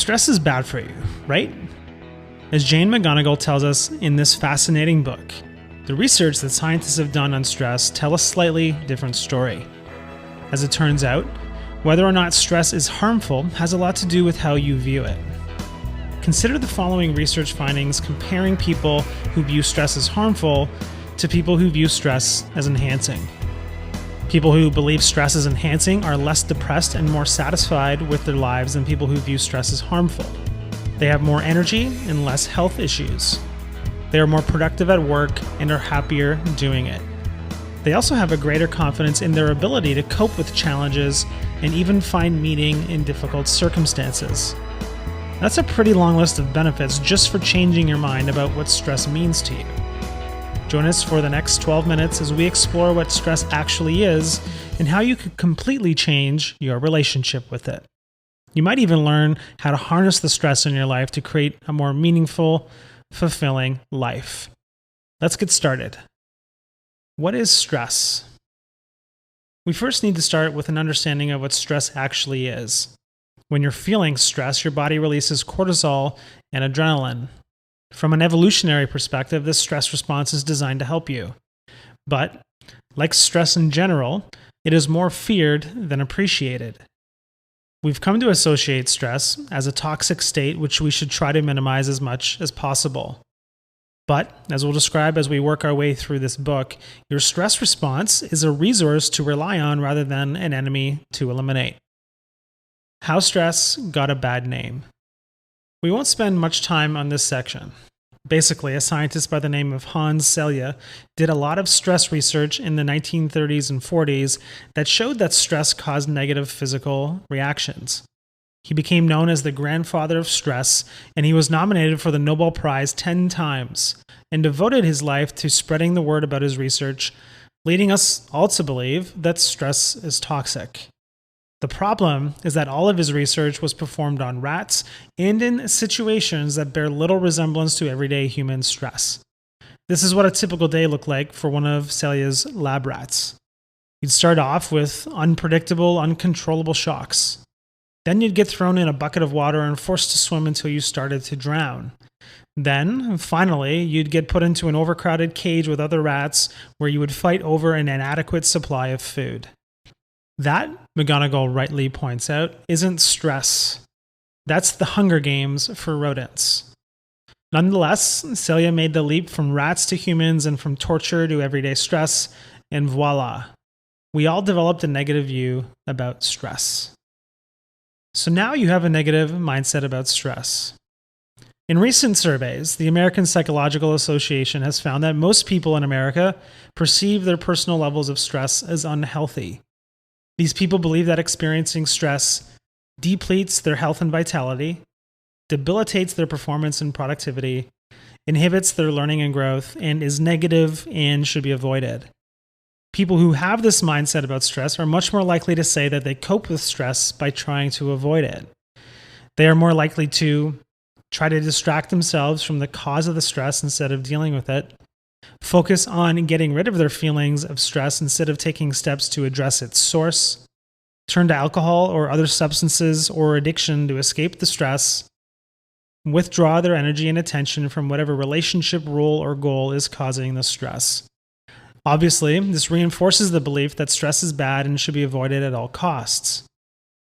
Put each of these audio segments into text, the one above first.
stress is bad for you, right? As Jane McGonigal tells us in this fascinating book, the research that scientists have done on stress tell a slightly different story. As it turns out, whether or not stress is harmful has a lot to do with how you view it. Consider the following research findings comparing people who view stress as harmful to people who view stress as enhancing. People who believe stress is enhancing are less depressed and more satisfied with their lives than people who view stress as harmful. They have more energy and less health issues. They are more productive at work and are happier doing it. They also have a greater confidence in their ability to cope with challenges and even find meaning in difficult circumstances. That's a pretty long list of benefits just for changing your mind about what stress means to you. Join us for the next 12 minutes as we explore what stress actually is and how you could completely change your relationship with it. You might even learn how to harness the stress in your life to create a more meaningful, fulfilling life. Let's get started. What is stress? We first need to start with an understanding of what stress actually is. When you're feeling stress, your body releases cortisol and adrenaline. From an evolutionary perspective, this stress response is designed to help you. But, like stress in general, it is more feared than appreciated. We've come to associate stress as a toxic state which we should try to minimize as much as possible. But, as we'll describe as we work our way through this book, your stress response is a resource to rely on rather than an enemy to eliminate. How stress got a bad name. We won't spend much time on this section. Basically, a scientist by the name of Hans Selye did a lot of stress research in the 1930s and 40s that showed that stress caused negative physical reactions. He became known as the grandfather of stress, and he was nominated for the Nobel Prize 10 times and devoted his life to spreading the word about his research, leading us all to believe that stress is toxic. The problem is that all of his research was performed on rats and in situations that bear little resemblance to everyday human stress. This is what a typical day looked like for one of Selye's lab rats. You'd start off with unpredictable, uncontrollable shocks. Then you'd get thrown in a bucket of water and forced to swim until you started to drown. Then, finally, you'd get put into an overcrowded cage with other rats where you would fight over an inadequate supply of food. That, McGonigal rightly points out, isn't stress. That's the Hunger Games for rodents. Nonetheless, Selye made the leap from rats to humans and from torture to everyday stress, and voila, we all developed a negative view about stress. So now you have a negative mindset about stress. In recent surveys, the American Psychological Association has found that most people in America perceive their personal levels of stress as unhealthy. These people believe that experiencing stress depletes their health and vitality, debilitates their performance and productivity, inhibits their learning and growth, and is negative and should be avoided. People who have this mindset about stress are much more likely to say that they cope with stress by trying to avoid it. They are more likely to try to distract themselves from the cause of the stress instead of dealing with it, focus on getting rid of their feelings of stress instead of taking steps to address its source, turn to alcohol or other substances or addiction to escape the stress, withdraw their energy and attention from whatever relationship, role, or goal is causing the stress. Obviously, this reinforces the belief that stress is bad and should be avoided at all costs.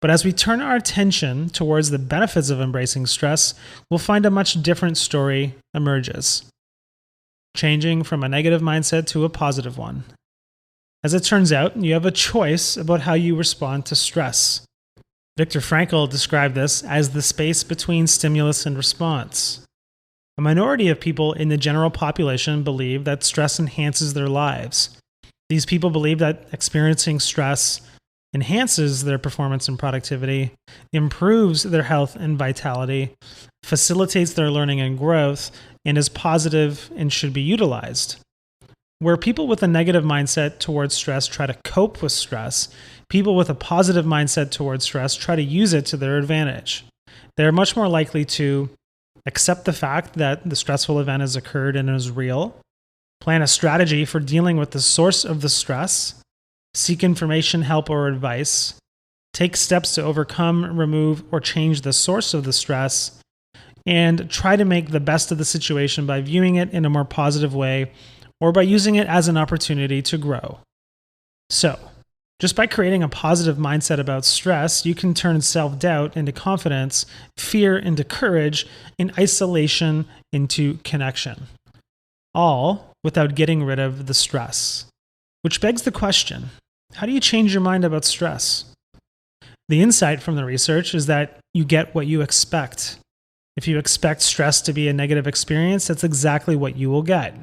But as we turn our attention towards the benefits of embracing stress, we'll find a much different story emerges. Changing from a negative mindset to a positive one. As it turns out, you have a choice about how you respond to stress. Viktor Frankl described this as the space between stimulus and response. A minority of people in the general population believe that stress enhances their lives. These people believe that experiencing stress enhances their performance and productivity, improves their health and vitality, facilitates their learning and growth, and is positive and should be utilized. Where people with a negative mindset towards stress try to cope with stress, people with a positive mindset towards stress try to use it to their advantage. They are much more likely to accept the fact that the stressful event has occurred and is real, plan a strategy for dealing with the source of the stress, seek information, help, or advice, Take steps to overcome, remove, or change the source of the stress, and try to make the best of the situation by viewing it in a more positive way or by using it as an opportunity to grow. So, just by creating a positive mindset about stress, you can turn self-doubt into confidence, fear into courage, and isolation into connection. All without getting rid of the stress. Which begs the question, how do you change your mind about stress? The insight from the research is that you get what you expect. If you expect stress to be a negative experience, that's exactly what you will get.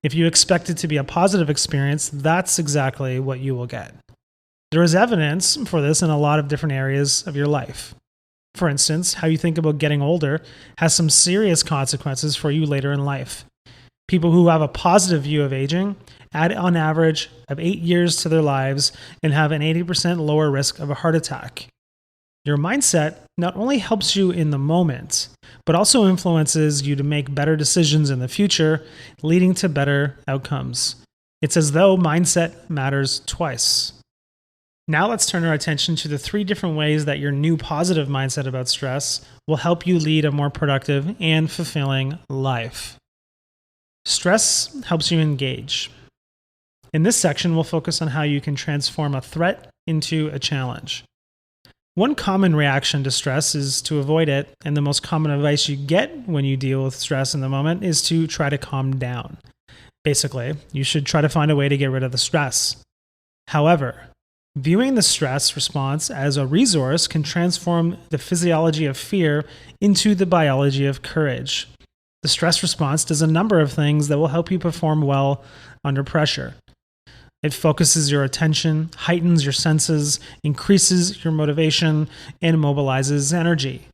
If you expect it to be a positive experience, that's exactly what you will get. There is evidence for this in a lot of different areas of your life. For instance, how you think about getting older has some serious consequences for you later in life. People who have a positive view of aging add on average of 8 years to their lives and have an 80% lower risk of a heart attack. Your mindset not only helps you in the moment, but also influences you to make better decisions in the future, leading to better outcomes. It's as though mindset matters twice. Now let's turn our attention to the 3 different ways that your new positive mindset about stress will help you lead a more productive and fulfilling life. Stress helps you engage. In this section, we'll focus on how you can transform a threat into a challenge. One common reaction to stress is to avoid it, and the most common advice you get when you deal with stress in the moment is to try to calm down. Basically, you should try to find a way to get rid of the stress. However, viewing the stress response as a resource can transform the physiology of fear into the biology of courage. The stress response does a number of things that will help you perform well under pressure. It focuses your attention, heightens your senses, increases your motivation, and mobilizes energy.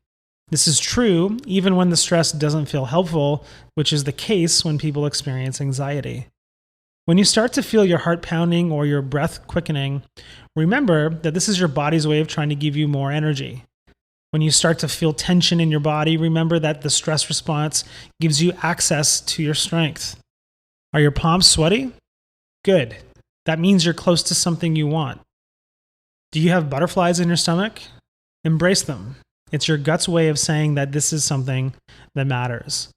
This is true even when the stress doesn't feel helpful, which is the case when people experience anxiety. When you start to feel your heart pounding or your breath quickening, remember that this is your body's way of trying to give you more energy. When you start to feel tension in your body, remember that the stress response gives you access to your strength. Are your palms sweaty? Good. That means you're close to something you want. Do you have butterflies in your stomach? Embrace them. It's your gut's way of saying that this is something that matters.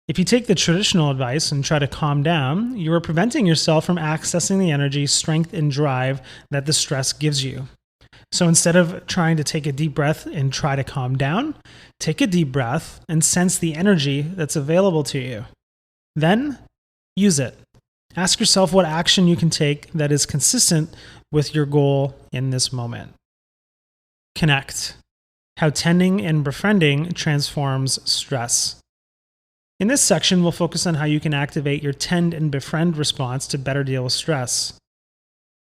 If you take the traditional advice and try to calm down, you are preventing yourself from accessing the energy, strength, and drive that the stress gives you. So instead of trying to take a deep breath and try to calm down, take a deep breath and sense the energy that's available to you. Then use it. Ask yourself what action you can take that is consistent with your goal in this moment. Connect. How tending and befriending transforms stress. In this section, we'll focus on how you can activate your tend and befriend response to better deal with stress.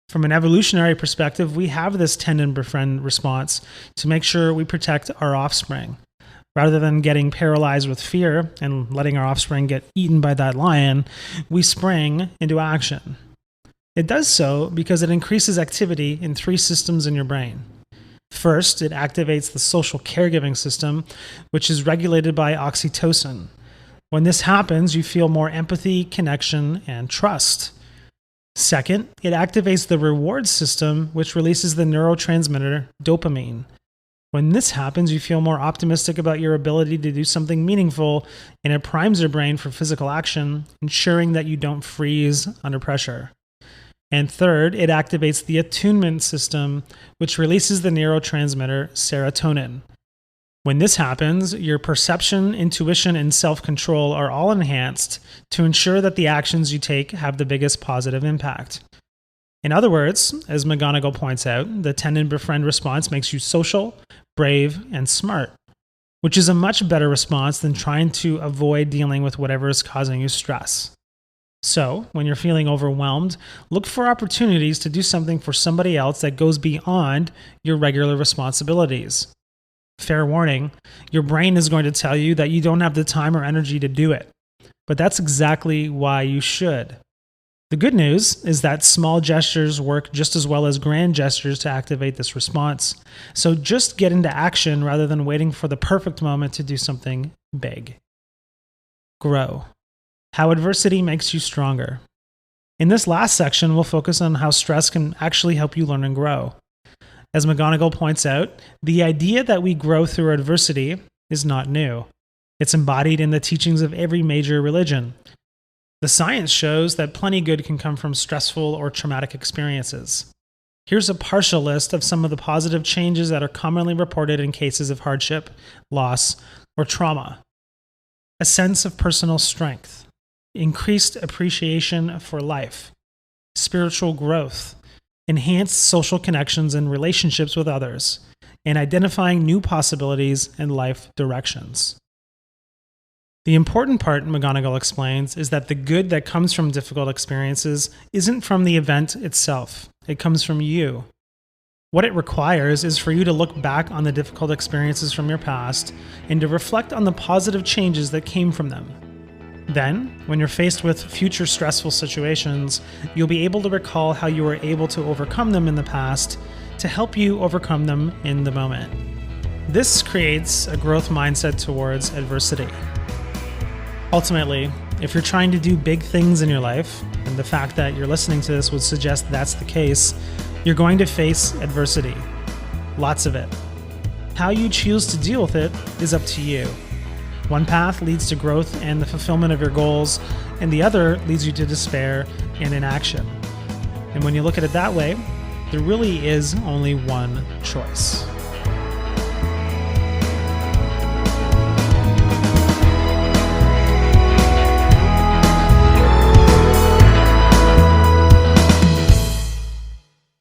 From an evolutionary perspective, we have this tend and befriend response to make sure we protect our offspring. Rather than getting paralyzed with fear and letting our offspring get eaten by that lion, we spring into action. It does so because it increases activity in 3 systems in your brain. First, it activates the social caregiving system, which is regulated by oxytocin. When this happens, you feel more empathy, connection, and trust. Second, it activates the reward system, which releases the neurotransmitter dopamine. When this happens, you feel more optimistic about your ability to do something meaningful, and it primes your brain for physical action, ensuring that you don't freeze under pressure. And third, it activates the attunement system, which releases the neurotransmitter serotonin. When this happens, your perception, intuition, and self-control are all enhanced to ensure that the actions you take have the biggest positive impact. In other words, as McGonigal points out, the tend and befriend response makes you social, brave, and smart, which is a much better response than trying to avoid dealing with whatever is causing you stress. So, when you're feeling overwhelmed, look for opportunities to do something for somebody else that goes beyond your regular responsibilities. Fair warning, your brain is going to tell you that you don't have the time or energy to do it, but that's exactly why you should. The good news is that small gestures work just as well as grand gestures to activate this response. So just get into action rather than waiting for the perfect moment to do something big. Grow. How adversity makes you stronger. In this last section, we'll focus on how stress can actually help you learn and grow. As McGonigal points out, the idea that we grow through adversity is not new. It's embodied in the teachings of every major religion. The science shows that plenty good can come from stressful or traumatic experiences. Here's a partial list of some of the positive changes that are commonly reported in cases of hardship, loss, or trauma. A sense of personal strength, increased appreciation for life, spiritual growth, enhanced social connections and relationships with others, and identifying new possibilities and life directions. The important part, McGonigal explains, is that the good that comes from difficult experiences isn't from the event itself. It comes from you. What it requires is for you to look back on the difficult experiences from your past and to reflect on the positive changes that came from them. Then, when you're faced with future stressful situations, you'll be able to recall how you were able to overcome them in the past to help you overcome them in the moment. This creates a growth mindset towards adversity. Ultimately, if you're trying to do big things in your life, and the fact that you're listening to this would suggest that's the case, you're going to face adversity. Lots of it. How you choose to deal with it is up to you. One path leads to growth and the fulfillment of your goals, and the other leads you to despair and inaction. And when you look at it that way, there really is only one choice.